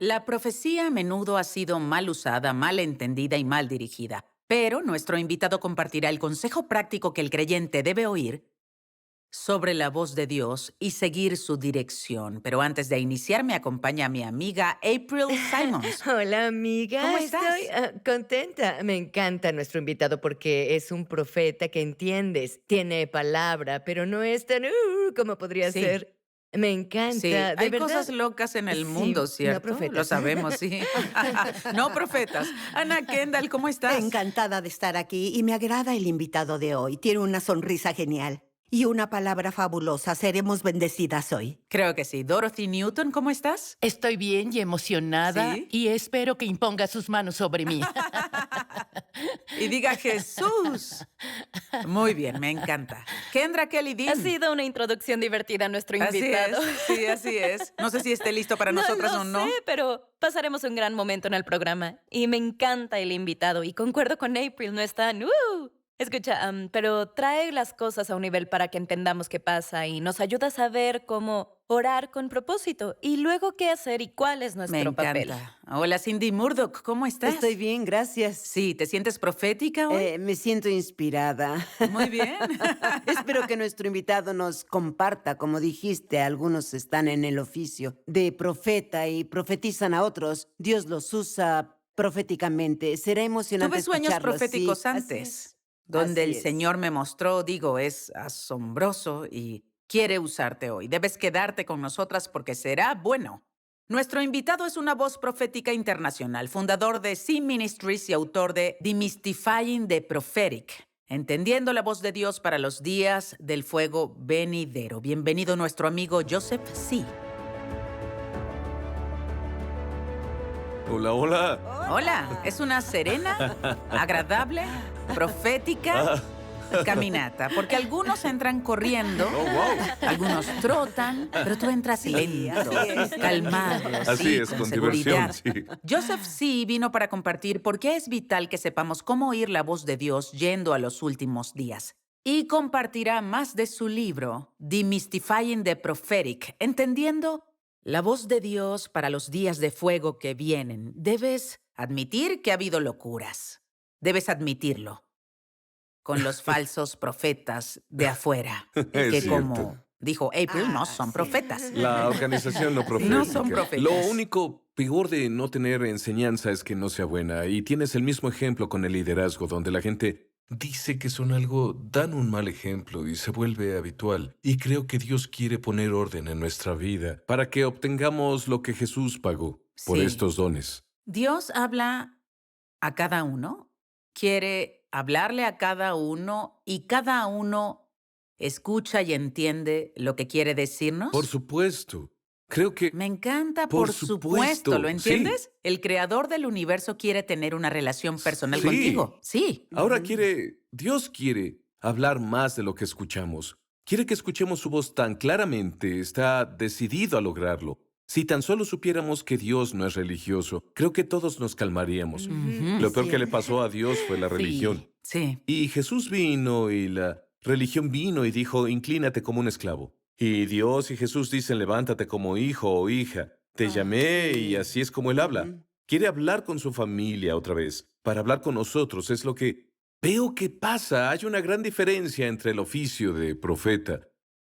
La profecía a menudo ha sido mal usada, mal entendida y mal dirigida. Pero nuestro invitado compartirá el consejo práctico que el creyente debe oír sobre la voz de Dios y seguir su dirección. Pero antes de iniciar, me acompaña mi amiga April Simons. Hola ¿Cómo amiga, estoy estás? contenta. Me encanta nuestro invitado porque es un profeta que entiendes, tiene palabra, pero no es tan como podría Sí, ser. Me sí, encanta, de hay cosas verdad. locas en el mundo, Sí, no ¿cierto? Lo profetas. sabemos, sí. No profetas. Ana Kendall, ¿cómo estás? Encantada de estar aquí y me agrada el invitado de hoy. Tiene una sonrisa genial y una palabra fabulosa. Seremos bendecidas hoy. Creo que sí. Dorothy Newton, ¿cómo estás? Estoy bien y emocionada Sí. y espero que imponga sus manos sobre mí. Y diga Jesús. Muy bien, me encanta. Kendra Kelly Ha Dean. sido una introducción divertida a nuestro Así invitado. es, sí, así es. No sé si esté listo para No nosotras lo o sé, no. pero pasaremos un gran momento en el programa. Y me encanta el invitado. Y concuerdo con April, no es tan... Escucha, pero trae las cosas a un nivel para que entendamos qué pasa y nos ayuda a saber cómo orar con propósito y luego qué hacer y cuál es Me nuestro papel. encanta. Hola, Cindy Murdoch, ¿cómo Estoy estás? bien, gracias. Sí, ¿te sientes profética hoy? Me siento inspirada. Muy bien. Espero que nuestro invitado nos comparta, como dijiste, algunos están en el oficio de profeta y profetizan a otros. Dios los usa proféticamente. Será emocionante Tuve sueños escucharlo. Sí, proféticos así es. antes, donde el Así es. Señor me mostró, digo, es asombroso y quiere usarte hoy. Debes quedarte con nosotras porque será bueno. Nuestro invitado es una voz profética internacional, fundador de Sea Ministries y autor de Demystifying the Prophetic, entendiendo la voz de Dios para los días del fuego venidero. Bienvenido nuestro amigo Joseph C. Hola, hola. Hola, es una serena, agradable, profética caminata, porque algunos entran corriendo, Oh, wow. algunos trotan, pero tú entras lento, calmado, Así sí, es, con con seguridad. diversión, sí. Joseph C. vino para compartir por qué es vital que sepamos cómo oír la voz de Dios yendo a los últimos días. Y compartirá más de su libro, Demystifying the Prophetic, entendiendo la voz de Dios para los días de fuego que vienen. Debes admitir que ha habido locuras. Debes admitirlo con los falsos profetas de afuera, Es que cierto. como dijo April, no son Sí. profetas. La organización no profética. No son profetas. Lo único peor de no tener enseñanza es que no sea buena. Y tienes el mismo ejemplo con el liderazgo, donde la gente dice que son algo, dan un mal ejemplo y se vuelve habitual. Y creo que Dios quiere poner orden en nuestra vida para que obtengamos lo que Jesús pagó por Sí. estos dones. Dios habla a cada uno, quiere hablarle a cada uno y cada uno escucha y entiende lo que quiere decirnos. Por supuesto. Creo que... Me encanta, Por por supuesto, ¿lo supuesto, entiendes? sí. El creador del universo quiere tener una relación personal Sí. contigo. Sí. Ahora Dios quiere hablar más de lo que escuchamos. Quiere que escuchemos su voz tan claramente, está decidido a lograrlo. Si tan solo supiéramos que Dios no es religioso, creo que todos nos calmaríamos. Ujú. Lo peor que le Cierto. pasó a Dios fue la religión. Sí. Y Jesús vino y la religión vino y dijo, inclínate como un esclavo. Y Dios y Jesús dicen, levántate como hijo o hija. Te llamé y Sí. así es como Él habla. Ujú. Quiere hablar con su familia otra vez, para hablar con nosotros. Es lo que veo que pasa. Hay una gran diferencia entre el oficio de profeta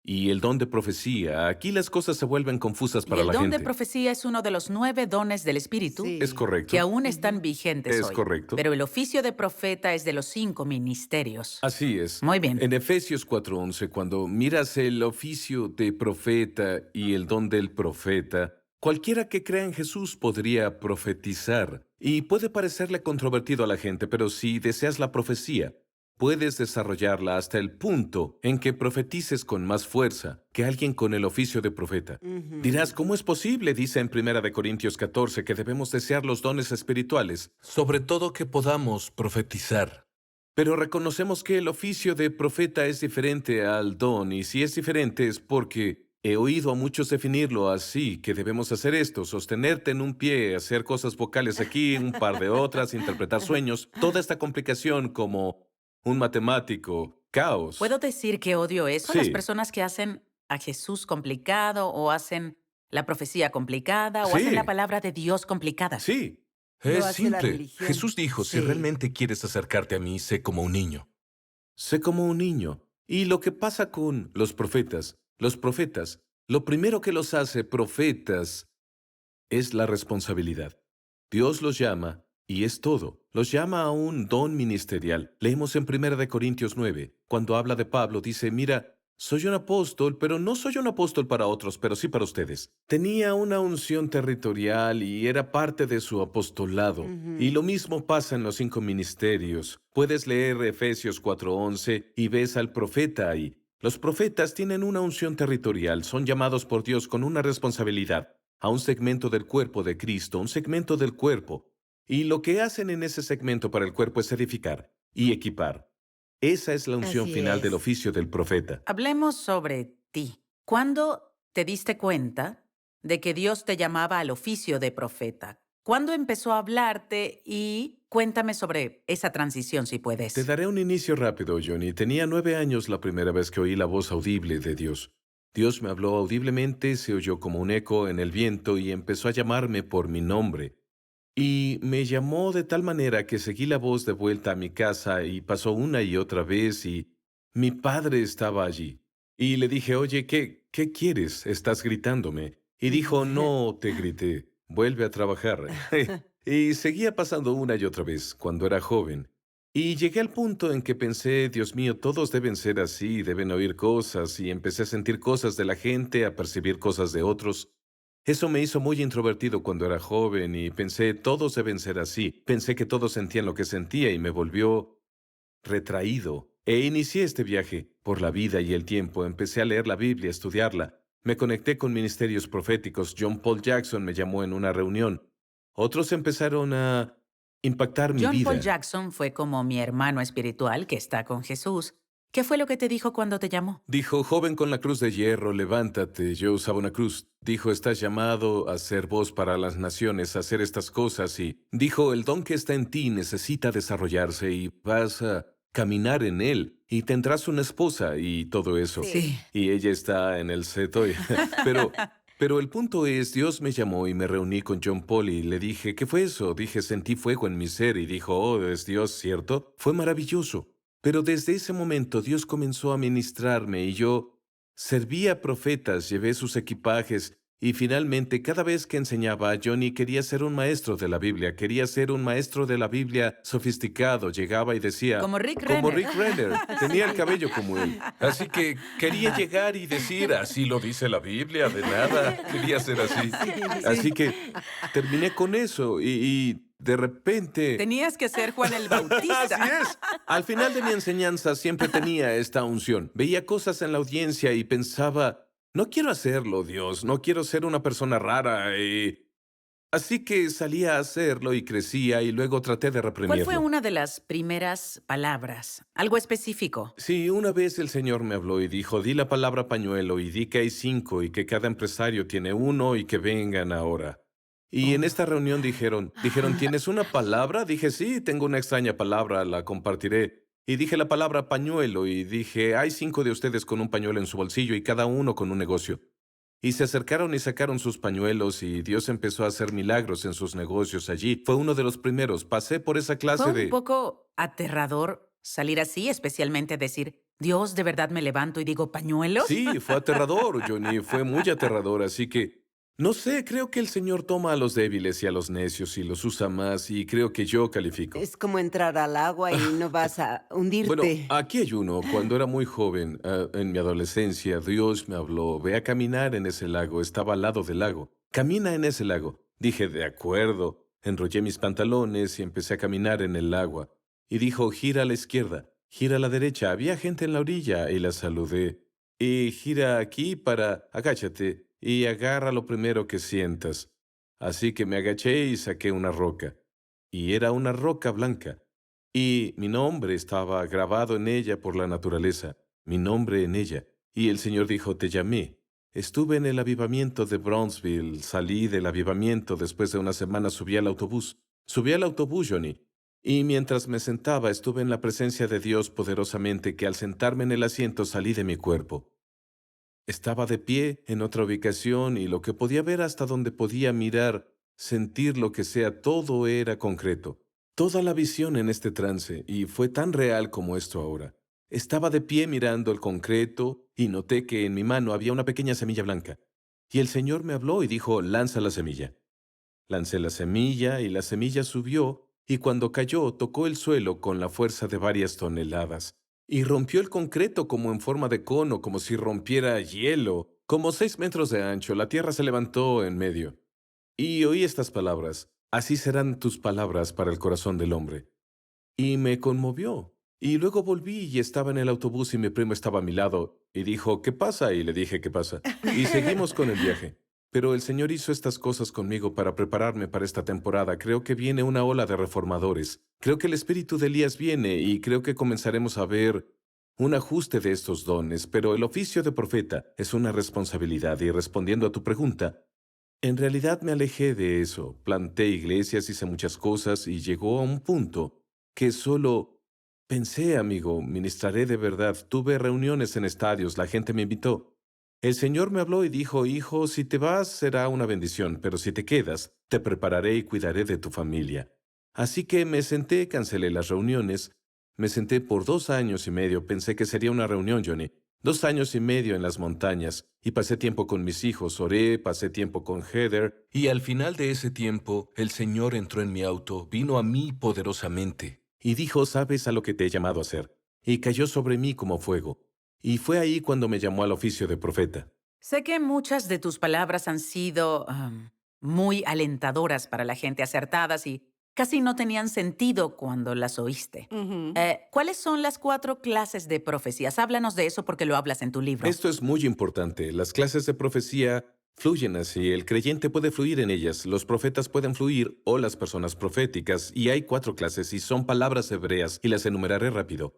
y el don de profecía. Aquí las cosas se vuelven confusas Y para el la don de gente. profecía es uno de los 9 dones del Espíritu Sí. ¿Es correcto? que aún están vigentes Es hoy. correcto. Pero el oficio de profeta es de los 5 ministerios. Así es. Muy bien. En Efesios 4:11, cuando miras el oficio de profeta y el don del profeta, cualquiera que crea en Jesús podría profetizar. Y puede parecerle controvertido a la gente, pero si deseas la profecía, puedes desarrollarla hasta el punto en que profetices con más fuerza que alguien con el oficio de profeta. Ujú. Dirás, ¿cómo es posible? Dice en 1 Corintios 14 que debemos desear los dones espirituales, sobre todo que podamos profetizar. Pero reconocemos que el oficio de profeta es diferente al don, y si es diferente es porque he oído a muchos definirlo así, que debemos hacer esto, sostenerte en un pie, hacer cosas vocales aquí, un par de otras, interpretar sueños, toda esta complicación como un matemático, caos. ¿Puedo decir que odio eso? Las Sí. personas que hacen a Jesús complicado o hacen la profecía complicada o Sí. hacen la palabra de Dios complicada? Sí, Lo es hace la simple. religión. Jesús dijo, si Sí. realmente quieres acercarte a mí, sé como un niño. Sé como un niño. Y lo que pasa con los profetas, lo primero que los hace profetas es la responsabilidad. Dios los llama, y es todo. Los llama a un don ministerial. Leemos en 1 Corintios 9, cuando habla de Pablo, dice, mira, soy un apóstol, pero no soy un apóstol para otros, pero sí para ustedes. Tenía una unción territorial y era parte de su apostolado. Y lo mismo pasa en los 5 ministerios. Puedes leer Efesios 4:11 y ves al profeta ahí. Los profetas tienen una unción territorial, son llamados por Dios con una responsabilidad a un segmento del cuerpo de Cristo, un segmento del cuerpo. Y lo que hacen en ese segmento para el cuerpo es edificar y equipar. Esa es la unción Así final del es. oficio del profeta. Hablemos sobre ti. ¿Cuándo te diste cuenta de que Dios te llamaba al oficio de profeta? ¿Cuándo empezó a hablarte? Y cuéntame sobre esa transición, si Te puedes. daré un inicio rápido, Johnny. Tenía 9 años la primera vez que oí la voz audible de Dios. Dios me habló audiblemente, se oyó como un eco en el viento y empezó a llamarme por mi nombre. Y me llamó de tal manera que seguí la voz de vuelta a mi casa y pasó una y otra vez y mi padre estaba allí. Y le dije, oye, ¿qué quieres? Estás gritándome. Y dijo, no te grité, vuelve a trabajar. Y seguía pasando una y otra vez cuando era joven. Y llegué al punto en que pensé, Dios mío, todos deben ser así, deben oír cosas, y empecé a sentir cosas de la gente, a percibir cosas de otros. Eso me hizo muy introvertido cuando era joven y pensé, todos deben ser así. Pensé que todos sentían lo que sentía y me volvió retraído. E inicié este viaje por la vida y el tiempo. Empecé a leer la Biblia, a estudiarla. Me conecté con ministerios proféticos. John Paul Jackson me llamó en una reunión. Otros empezaron a impactar mi John Paul vida. Jackson fue como mi hermano espiritual que está con Jesús. ¿Qué fue lo que te dijo cuando te llamó? Dijo, joven con la cruz de hierro, levántate. Yo usaba una cruz. Dijo, estás llamado a ser voz para las naciones, a hacer estas cosas. Y dijo, el don que está en ti necesita desarrollarse y vas a caminar en él. Y tendrás una esposa y todo eso. Sí. Y ella está en el set hoy. Pero, pero el punto es, Dios me llamó y me reuní con John Paul y le dije, ¿qué fue eso? Dije, sentí fuego en mi ser y dijo, oh, es Dios, ¿cierto? Fue maravilloso. Pero desde ese momento Dios comenzó a ministrarme y yo servía a profetas, llevé sus equipajes y finalmente cada vez que enseñaba a Johnny quería ser un maestro de la Biblia, quería ser un maestro de la Biblia sofisticado, llegaba y decía... Como Rick Como Renner. Rick Renner, tenía el cabello como él. Así que quería llegar y decir, así lo dice la Biblia, de nada, quería ser así. Así que terminé con eso y de repente... Tenías que ser Juan el Bautista. Así es. Al final de mi enseñanza siempre tenía esta unción. Veía cosas en la audiencia y pensaba, no quiero hacerlo, Dios, no quiero ser una persona rara. Así que salía a hacerlo y crecía y luego traté de ¿Cuál reprimirlo. fue una de las primeras palabras? Algo específico. Sí, una vez el Señor me habló y dijo, di la palabra pañuelo y di que hay 5 y que cada empresario tiene uno y que vengan ahora. Y en esta reunión dijeron, ¿tienes una palabra? Dije, sí, tengo una extraña palabra, la compartiré. Y dije la palabra pañuelo y dije, hay 5 de ustedes con un pañuelo en su bolsillo y cada uno con un negocio. Y se acercaron y sacaron sus pañuelos y Dios empezó a hacer milagros en sus negocios allí. Fue uno de los primeros. Pasé por esa clase Fue de... un poco aterrador salir así, especialmente decir, Dios, ¿de verdad me levanto y digo pañuelos? Sí, fue aterrador, Johnny, fue muy aterrador, así que... No sé, creo que el Señor toma a los débiles y a los necios y los usa más y creo que yo califico. Es como entrar al agua y no vas a hundirte. Bueno, aquí hay uno. Cuando era muy joven, en mi adolescencia, Dios me habló, ve a caminar en ese lago, estaba al lado del lago. Camina en ese lago. Dije, de acuerdo. Enrollé mis pantalones y empecé a caminar en el agua. Y dijo, gira a la izquierda, gira a la derecha. Había gente en la orilla y la saludé. Y gira aquí agáchate y agarra lo primero que sientas. Así que me agaché y saqué una roca. Y era una roca blanca. Y mi nombre estaba grabado en ella por la naturaleza, mi nombre en ella. Y el Señor dijo, te llamé. Estuve en el avivamiento de Brownsville, salí del avivamiento, después de una semana subí al autobús. Subí al autobús, Johnny. Y mientras me sentaba, estuve en la presencia de Dios poderosamente, que al sentarme en el asiento salí de mi cuerpo. Estaba de pie en otra ubicación y lo que podía ver hasta donde podía mirar, sentir lo que sea, todo era concreto. Toda la visión en este trance, y fue tan real como esto ahora. Estaba de pie mirando el concreto y noté que en mi mano había una pequeña semilla blanca. Y el Señor me habló y dijo, lanza la semilla. Lancé la semilla y la semilla subió y cuando cayó tocó el suelo con la fuerza de varias toneladas. Y rompió el concreto como en forma de cono, como si rompiera hielo. Como 6 metros de ancho, la tierra se levantó en medio. Y oí estas palabras, así serán tus palabras para el corazón del hombre. Y me conmovió. Y luego volví y estaba en el autobús y mi primo estaba a mi lado. Y dijo, ¿qué pasa? Y le dije, ¿qué pasa? Y seguimos con el viaje. Pero el Señor hizo estas cosas conmigo para prepararme para esta temporada. Creo que viene una ola de reformadores. Creo que el espíritu de Elías viene y creo que comenzaremos a ver un ajuste de estos dones. Pero el oficio de profeta es una responsabilidad. Y respondiendo a tu pregunta, en realidad me alejé de eso. Planté iglesias, hice muchas cosas y llegó a un punto que solo pensé, amigo, ministraré de verdad. Tuve reuniones en estadios, la gente me invitó. El Señor me habló y dijo, hijo, si te vas será una bendición, pero si te quedas, te prepararé y cuidaré de tu familia. Así que me senté, cancelé las reuniones. Me senté por 2 años y medio, pensé que sería una reunión, Johnny. 2 años y medio en las montañas, y pasé tiempo con mis hijos, oré, pasé tiempo con Heather. Y al final de ese tiempo, el Señor entró en mi auto, vino a mí poderosamente. Y dijo, ¿sabes a lo que te he llamado a hacer? Y cayó sobre mí como fuego. Y fue ahí cuando me llamó al oficio de profeta. Sé que muchas de tus palabras han sido muy alentadoras para la gente, acertadas y casi no tenían sentido cuando las oíste. Ujú. ¿Cuáles son las 4 clases de profecías? Háblanos de eso porque lo hablas en tu libro. Esto es muy importante. Las clases de profecía fluyen así. El creyente puede fluir en ellas. Los profetas pueden fluir o las personas proféticas. Y hay 4 clases y son palabras hebreas y las enumeraré rápido.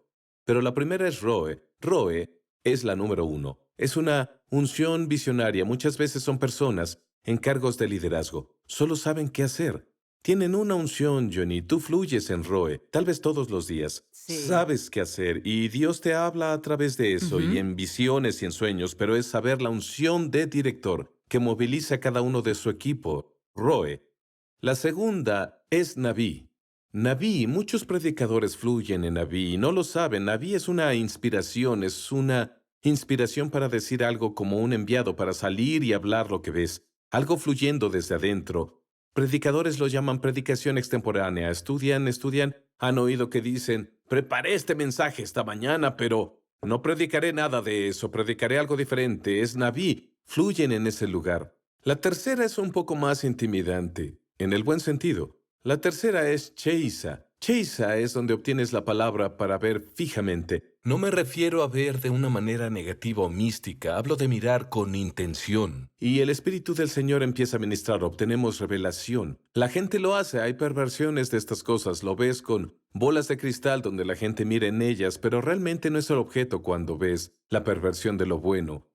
Pero la primera es Roe. Roe es la número 1. Es una unción visionaria. Muchas veces son personas en cargos de liderazgo. Solo saben qué hacer. Tienen una unción, Johnny. Tú fluyes en Roe, tal vez todos los días. Sí. Sabes qué hacer y Dios te habla a través de eso Ujú. y en visiones y en sueños, pero es saber la unción de director que moviliza a cada uno de su equipo. Roe. La segunda es Naví. Naví, muchos predicadores fluyen en Naví y no lo saben. Naví es una inspiración para decir algo como un enviado para salir y hablar lo que ves, algo fluyendo desde adentro. Predicadores lo llaman predicación extemporánea. Estudian, han oído que dicen, preparé este mensaje esta mañana, pero no predicaré nada de eso, predicaré algo diferente. Es Naví, fluyen en ese lugar. La tercera es un poco más intimidante, en el buen sentido. La tercera es Cheisa. Cheisa es donde obtienes la palabra para ver fijamente. No me refiero a ver de una manera negativa o mística, hablo de mirar con intención. Y el Espíritu del Señor empieza a ministrar, obtenemos revelación. La gente lo hace, hay perversiones de estas cosas, lo ves con bolas de cristal donde la gente mira en ellas, pero realmente no es el objeto cuando ves la perversión de lo bueno.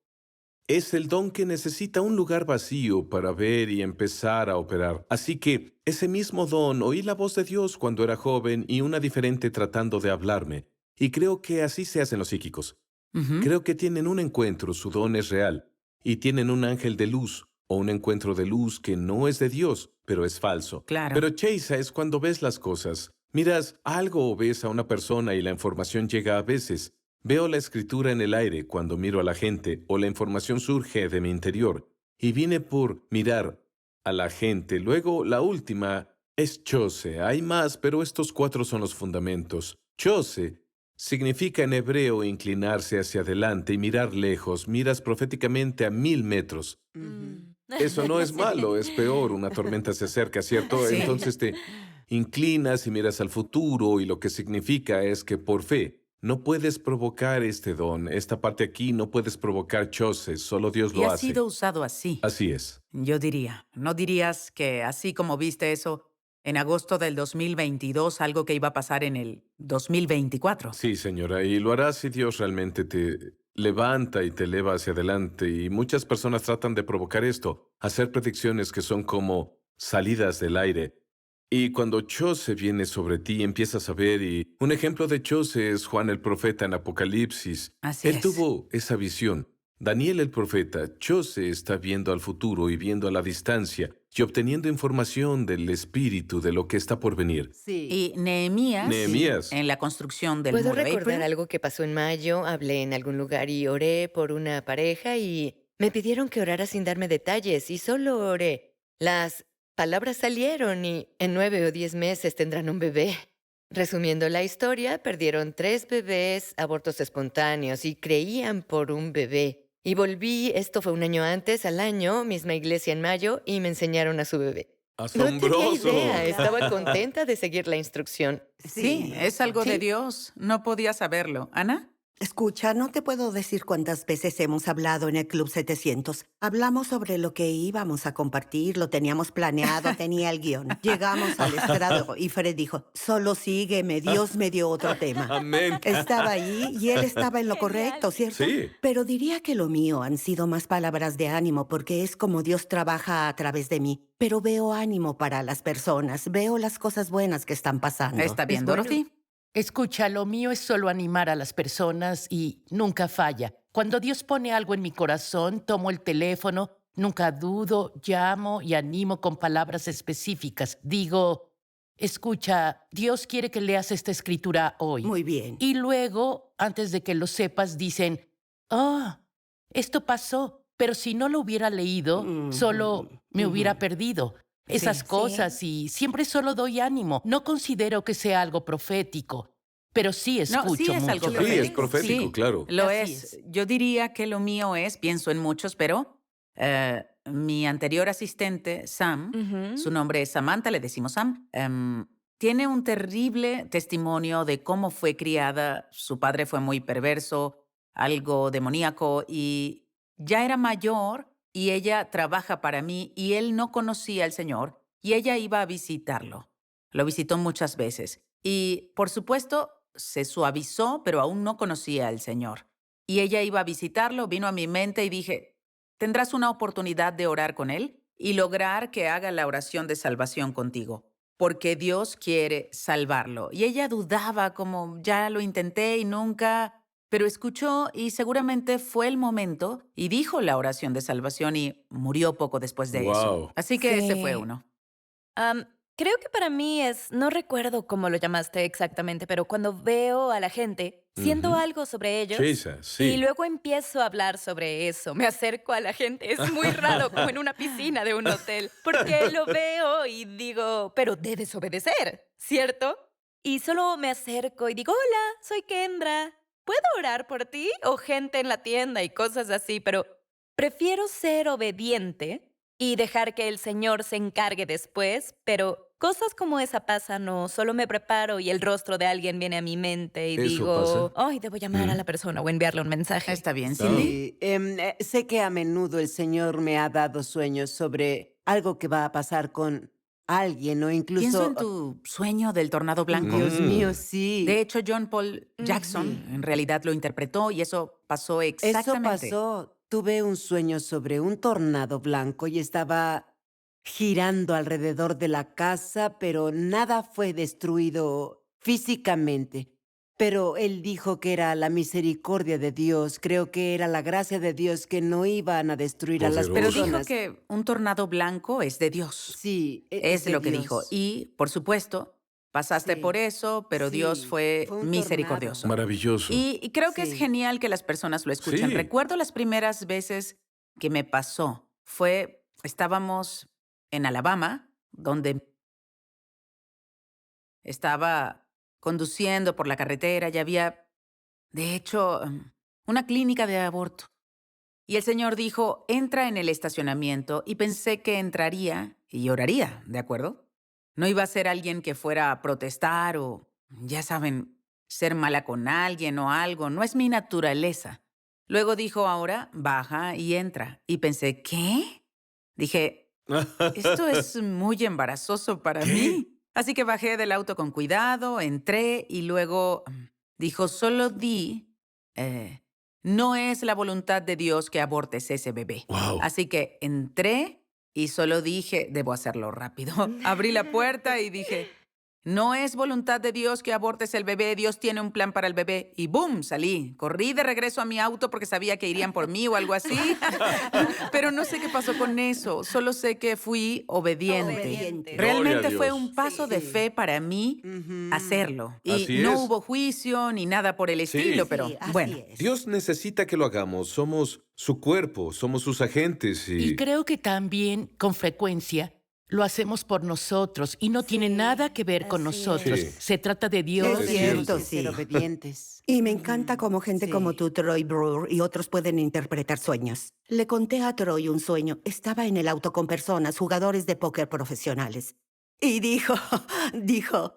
Es el don que necesita un lugar vacío para ver y empezar a operar. Así que ese mismo don oí la voz de Dios cuando era joven y una diferente tratando de hablarme. Y creo que así se hacen los psíquicos. Ujú. Creo que tienen un encuentro, su don es real, y tienen un ángel de luz o un encuentro de luz que no es de Dios, pero es falso. Claro. Pero Cheisa es cuando ves las cosas. Miras algo o ves a una persona y la información llega a veces. Veo la escritura en el aire cuando miro a la gente o la información surge de mi interior y vine por mirar a la gente. Luego, la última es Chose. Hay más, pero estos 4 son los fundamentos. Chose significa en hebreo inclinarse hacia adelante y mirar lejos. Miras proféticamente a 1000 metros. Ujú. Eso no es malo, es peor. Una tormenta se acerca, ¿cierto? Sí. Entonces te inclinas y miras al futuro y lo que significa es que por fe no puedes provocar este don. Esta parte aquí no puedes provocar Chose, solo Dios Y lo ha hace. sido usado así. Así es. Yo diría. ¿No dirías que así como viste eso en agosto del 2022, algo que iba a pasar en el 2024? Sí, señora, y lo harás si Dios realmente te levanta y te eleva hacia adelante. Y muchas personas tratan de provocar esto, hacer predicciones que son como salidas del aire. Y cuando Chose viene sobre ti, empiezas a ver, y un ejemplo de Chose es Juan el profeta en Apocalipsis. Así Él es. tuvo esa visión. Daniel el profeta, José está viendo al futuro y viendo a la distancia y obteniendo información del espíritu de lo que está por venir. Sí. Y Nehemías, Nehemías. en la construcción del Puedo muro. recordar April. algo que pasó en mayo. Hablé en algún lugar y oré por una pareja y me pidieron que orara sin darme detalles y solo oré. Las palabras salieron y en 9 o 10 meses tendrán un bebé. Resumiendo la historia, perdieron 3 bebés, abortos espontáneos y creían por un bebé. Y volví, esto fue un año antes, al año, misma iglesia en mayo, y me enseñaron a su bebé. No tenía ¡Asombroso! idea, estaba contenta de seguir la instrucción. Sí, es algo de Sí. Dios. No podía saberlo. ¿Ana? Escucha, no te puedo decir cuántas veces hemos hablado en el Club 700. Hablamos sobre lo que íbamos a compartir, lo teníamos planeado, tenía el guión. Llegamos al estrado y Fred dijo, solo sígueme, Dios me dio otro tema. Amén. Estaba ahí y él estaba en lo correcto, ¿cierto? Sí. Pero diría que lo mío han sido más palabras de ánimo porque es como Dios trabaja a través de mí. Pero veo ánimo para las personas, veo las cosas buenas que están pasando. Está bien, bueno. Dorothy. Escucha, lo mío es solo animar a las personas y nunca falla. Cuando Dios pone algo en mi corazón, tomo el teléfono, nunca dudo, llamo y animo con palabras específicas. Digo, escucha, Dios quiere que leas esta escritura hoy. Muy bien. Y luego, antes de que lo sepas, dicen, esto pasó, pero si no lo hubiera leído, solo me hubiera perdido. Esas cosas y siempre solo doy ánimo. No considero que sea algo profético, pero sí escucho No, sí es mucho. algo Sí, profético. es profético, Sí, claro. Lo Así es. Yo diría que lo mío es, pienso en muchos, pero mi anterior asistente, Sam, su nombre es Samantha, le decimos Sam, tiene un terrible testimonio de cómo fue criada. Su padre fue muy perverso, algo demoníaco, y ya era mayor y ella trabaja para mí y él no conocía al Señor y ella iba a visitarlo. Lo visitó muchas veces y, por supuesto, se suavizó, pero aún no conocía al Señor. Y ella iba a visitarlo, vino a mi mente y dije, tendrás una oportunidad de orar con él y lograr que haga la oración de salvación contigo, porque Dios quiere salvarlo. Y ella dudaba, como ya lo intenté y nunca, pero escuchó y seguramente fue el momento y dijo la oración de salvación y murió poco después de eso. Wow. Así que ese Sí. fue uno. Creo que para mí no recuerdo cómo lo llamaste exactamente, pero cuando veo a la gente, siento Ujú. algo sobre ellos. Chisa, sí. Y luego empiezo a hablar sobre eso. Me acerco a la gente. Es muy raro, como en una piscina de un hotel. Porque lo veo y digo, pero debes obedecer, ¿cierto? Y solo me acerco y digo, hola, soy Kendra. ¿Puedo orar por ti? O gente en la tienda y cosas así, pero prefiero ser obediente y dejar que el Señor se encargue después, pero cosas como esa pasan o solo me preparo y el rostro de alguien viene a mi mente y ¿Eso digo, pasa? ay, debo llamar a la persona o enviarle un mensaje. Está bien, Cindy. Sí, sé que a menudo el Señor me ha dado sueños sobre algo que va a pasar con alguien o Pienso incluso... en tu sueño del tornado blanco. Dios mío, Mm. sí. De hecho, John Paul Jackson en realidad lo interpretó y eso pasó Eso exactamente. pasó. Tuve un sueño sobre un tornado blanco y estaba girando alrededor de la casa, pero nada fue destruido físicamente. Pero él dijo que era la misericordia de Dios, creo que era la gracia de Dios que no iban a destruir a las Poderoso. Pero personas. dijo que un tornado blanco es de Dios. Sí, Es de lo que Dios. dijo. Y, por supuesto, pasaste Sí. por eso, pero Dios Sí, fue fue un misericordioso. Maravilloso. Y creo que es Sí. genial que las personas lo escuchen. Sí. Recuerdo las primeras veces que me pasó. Estábamos en Alabama, donde estaba conduciendo por la carretera y había, de hecho, una clínica de aborto. Y el Señor dijo, entra en el estacionamiento y pensé que entraría y oraría, ¿de acuerdo? No iba a ser alguien que fuera a protestar o, ya saben, ser mala con alguien o algo. No es mi naturaleza. Luego dijo, ahora baja y entra. Y pensé, ¿qué? Dije, esto es muy embarazoso para mí. Así que bajé del auto con cuidado, entré y luego dijo, solo no es la voluntad de Dios que abortes ese bebé. Wow. Así que entré y solo dije, debo hacerlo rápido. Abrí la puerta y dije, no es voluntad de Dios que abortes el bebé, Dios tiene un plan para el bebé. Y ¡boom! Salí. Corrí de regreso a mi auto porque sabía que irían por mí o algo así. Pero no sé qué pasó con eso. Solo sé que fui obediente. Obediente. Realmente Gloria a fue Dios. un paso Sí, de sí. fe para mí hacerlo. Y Así no es. hubo juicio ni nada por el Sí. estilo, Sí, pero así bueno. es. Dios necesita que lo hagamos. Somos su cuerpo, somos sus agentes Y creo que también, con frecuencia, lo hacemos por nosotros y no tiene Sí, nada que ver con así nosotros. es. Se trata de Dios. Es Es cierto, cierto. sí. Ser obedientes. Y me encanta cómo gente Sí. como tú, Troy Brewer, y otros pueden interpretar sueños. Le conté a Troy un sueño. Estaba en el auto con personas, jugadores de póker profesionales. Y dijo, dijo,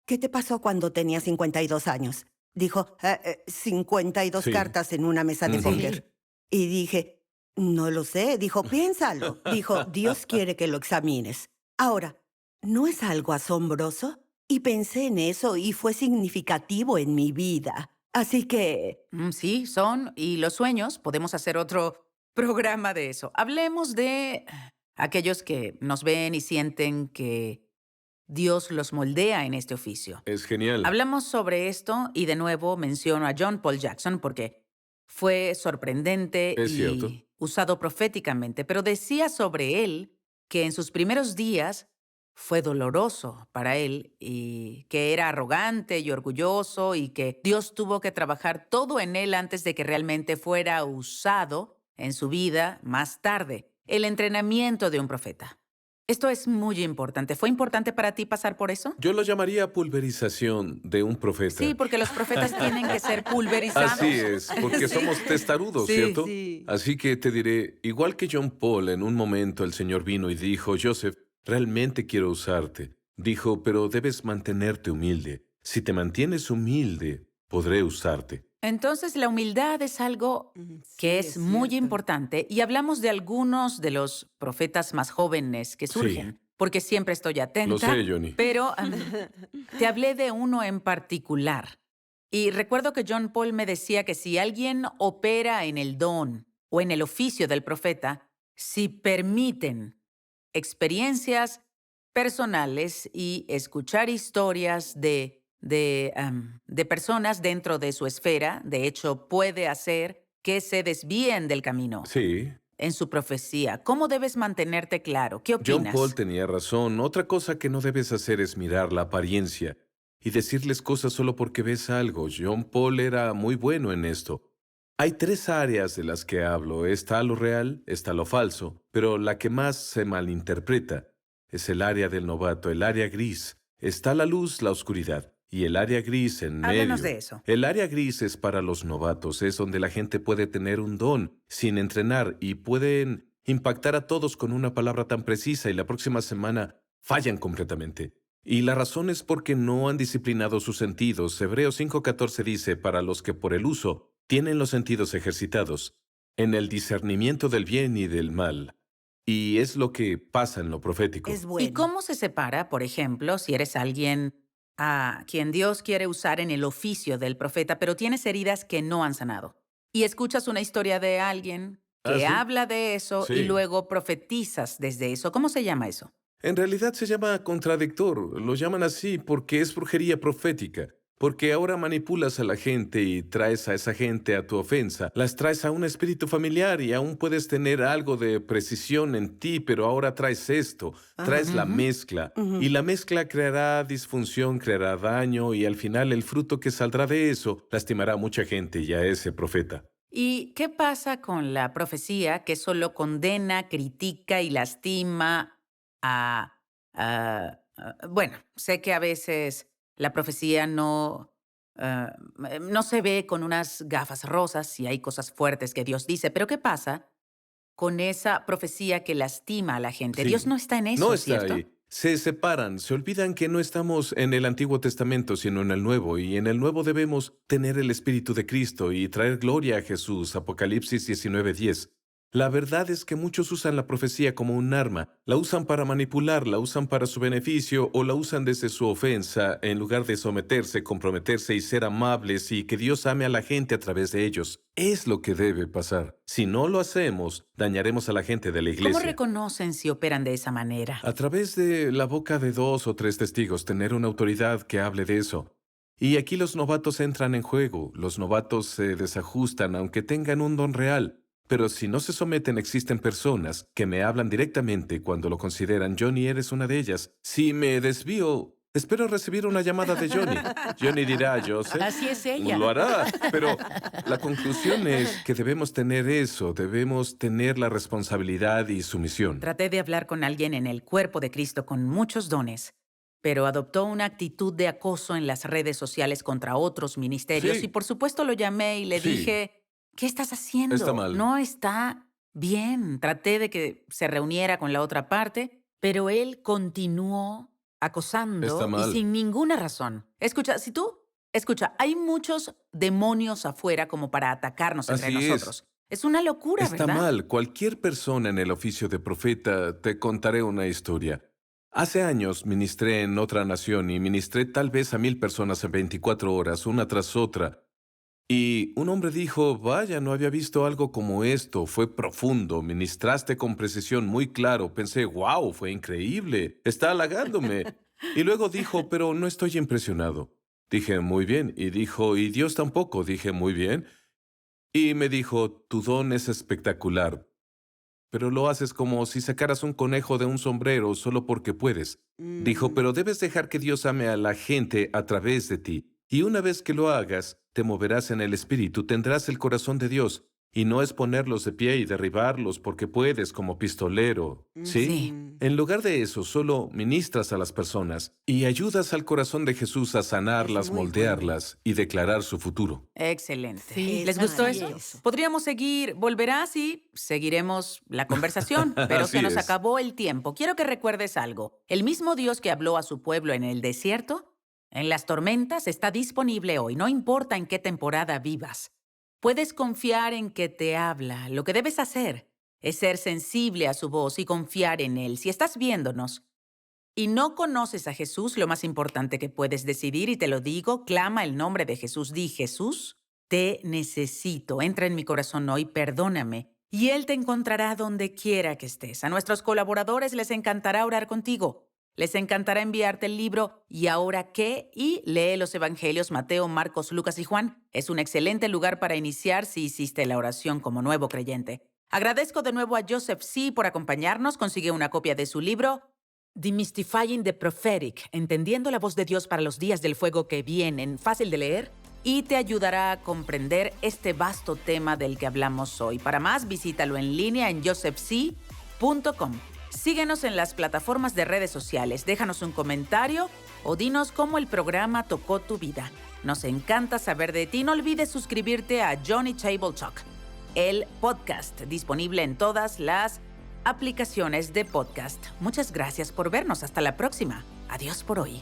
¿qué te pasó cuando tenías 52 años? Dijo, 52 Sí. cartas en una mesa de Ujú. póker. Y dije, no lo sé. Dijo, piénsalo. Dijo, Dios quiere que lo examines. Ahora, ¿no es algo asombroso? Y pensé en eso y fue significativo en mi vida. Así que, Sí, son. Y los sueños, podemos hacer otro programa de eso. Hablemos de aquellos que nos ven y sienten que Dios los moldea en este oficio. Es genial. Hablamos sobre esto y de nuevo menciono a John Paul Jackson porque fue sorprendente Es cierto. y usado proféticamente, pero decía sobre él que en sus primeros días fue doloroso para él y que era arrogante y orgulloso y que Dios tuvo que trabajar todo en él antes de que realmente fuera usado en su vida más tarde. El entrenamiento de un profeta. Esto es muy importante. ¿Fue importante para ti pasar por eso? Yo lo llamaría pulverización de un profeta. Sí, porque los profetas tienen que ser pulverizados. Así es, porque somos testarudos, Sí, ¿cierto? sí. Así que te diré, igual que John Paul, en un momento el Señor vino y dijo, Joseph, realmente quiero usarte. Dijo, pero debes mantenerte humilde. Si te mantienes humilde, podré usarte. Entonces, la humildad es algo que es muy cierto. importante y hablamos de algunos de los profetas más jóvenes que surgen, porque siempre estoy atenta. Lo sé, Johnny. Pero te hablé de uno en particular. Y recuerdo que John Paul me decía que si alguien opera en el don o en el oficio del profeta, si permiten experiencias personales y escuchar historias de personas dentro de su esfera, de hecho, puede hacer que se desvíen del camino Sí, en su profecía. ¿Cómo debes mantenerte claro? ¿Qué John opinas? Paul tenía razón. Otra cosa que no debes hacer es mirar la apariencia y decirles cosas solo porque ves algo. John Paul era muy bueno en esto. Hay tres áreas de las que hablo. Está lo real, está lo falso, pero la que más se malinterpreta es el área del novato, el área gris. Está la luz, la oscuridad, y el área gris en medio. Háblanos de eso. El área gris es para los novatos, es donde la gente puede tener un don sin entrenar y pueden impactar a todos con una palabra tan precisa y la próxima semana fallan completamente. Y la razón es porque no han disciplinado sus sentidos. Hebreos 5:14 dice, para los que por el uso tienen los sentidos ejercitados, en el discernimiento del bien y del mal. Y es lo que pasa en lo profético. es bueno. ¿Y cómo se separa, por ejemplo, si eres alguien a quien Dios quiere usar en el oficio del profeta, pero tienes heridas que no han sanado? Y escuchas una historia de alguien que ¿Ah, sí? habla de eso y Sí. luego profetizas desde eso. ¿Cómo se llama eso? En realidad se llama contradictor. Lo llaman así porque es brujería profética. Porque ahora manipulas a la gente y traes a esa gente a tu ofensa. Las traes a un espíritu familiar y aún puedes tener algo de precisión en ti, pero ahora traes esto. Traes la mezcla. Y la mezcla creará disfunción, creará daño y al final el fruto que saldrá de eso lastimará a mucha gente y a ese profeta. ¿Y qué pasa con la profecía que solo condena, critica y lastima bueno, sé que a veces la profecía no se ve con unas gafas rosas y hay cosas fuertes que Dios dice, pero ¿qué pasa con esa profecía que lastima a la gente? Sí. Dios no está en eso, No está ¿cierto? ahí. Se separan, se olvidan que no estamos en el Antiguo Testamento, sino en el Nuevo, y en el Nuevo debemos tener el Espíritu de Cristo y traer gloria a Jesús. Apocalipsis 19:10. La verdad es que muchos usan la profecía como un arma. La usan para manipular, la usan para su beneficio o la usan desde su ofensa en lugar de someterse, comprometerse y ser amables y que Dios ame a la gente a través de ellos. Es lo que debe pasar. Si no lo hacemos, dañaremos a la gente de la iglesia. ¿Cómo reconocen si operan de esa manera? A través de la boca de 2 o 3 testigos, tener una autoridad que hable de eso. Y aquí los novatos entran en juego. Los novatos se desajustan aunque tengan un don real. Pero si no se someten, existen personas que me hablan directamente cuando lo consideran. Johnny, eres una de ellas. Si me desvío, espero recibir una llamada de Johnny. Johnny dirá, Joseph. Así es ella. Lo hará. Pero la conclusión es que debemos tener eso. Debemos tener la responsabilidad y sumisión. Traté de hablar con alguien en el cuerpo de Cristo con muchos dones, pero adoptó una actitud de acoso en las redes sociales contra otros ministerios Sí. y por supuesto lo llamé y le Sí. dije, ¿qué estás haciendo? Está mal. No está bien. Traté de que se reuniera con la otra parte, pero él continuó acosando Está mal. y sin ninguna razón. Escucha, hay muchos demonios afuera como para atacarnos entre Así es. nosotros. Es una locura, Está ¿verdad? mal. Cualquier persona en el oficio de profeta, te contaré una historia. Hace años ministré en otra nación y ministré tal vez a 1000 personas en 24 horas, una tras otra. Y un hombre dijo, vaya, no había visto algo como esto, fue profundo, ministraste con precisión muy claro. Pensé, wow, fue increíble, está halagándome. Y luego dijo, pero no estoy impresionado. Dije, muy bien. Y dijo, y Dios tampoco. Dije, muy bien. Y me dijo, tu don es espectacular, pero lo haces como si sacaras un conejo de un sombrero solo porque puedes. Dijo, pero debes dejar que Dios ame a la gente a través de ti. Y una vez que lo hagas, te moverás en el Espíritu, tendrás el corazón de Dios. Y no es ponerlos de pie y derribarlos porque puedes como pistolero. ¿Sí? Sí. En lugar de eso, solo ministras a las personas y ayudas al corazón de Jesús a sanarlas, Es muy moldearlas y declarar su futuro. Excelente. Sí, ¿Les es gustó eso? maravilloso. Podríamos seguir, volverás y seguiremos la conversación, pero Así se nos es. acabó el tiempo. Quiero que recuerdes algo. El mismo Dios que habló a su pueblo en el desierto, en las tormentas, está disponible hoy, no importa en qué temporada vivas. Puedes confiar en que te habla. Lo que debes hacer es ser sensible a su voz y confiar en Él. Si estás viéndonos y no conoces a Jesús, lo más importante que puedes decidir, y te lo digo, clama el nombre de Jesús. Di, Jesús, te necesito. Entra en mi corazón hoy, perdóname. Y Él te encontrará donde quiera que estés. A nuestros colaboradores les encantará orar contigo. Les encantará enviarte el libro ¿Y ahora qué? Y lee los evangelios Mateo, Marcos, Lucas y Juan. Es un excelente lugar para iniciar si hiciste la oración como nuevo creyente. Agradezco de nuevo a Joseph C. por acompañarnos. Consigue una copia de su libro Demystifying the Prophetic, entendiendo la voz de Dios para los días del fuego que vienen. Fácil de leer y te ayudará a comprender este vasto tema del que hablamos hoy. Para más, visítalo en línea en josephc.com. Síguenos en las plataformas de redes sociales, déjanos un comentario o dinos cómo el programa tocó tu vida. Nos encanta saber de ti. No olvides suscribirte a Johnny Table Talk, el podcast disponible en todas las aplicaciones de podcast. Muchas gracias por vernos. Hasta la próxima. Adiós por hoy.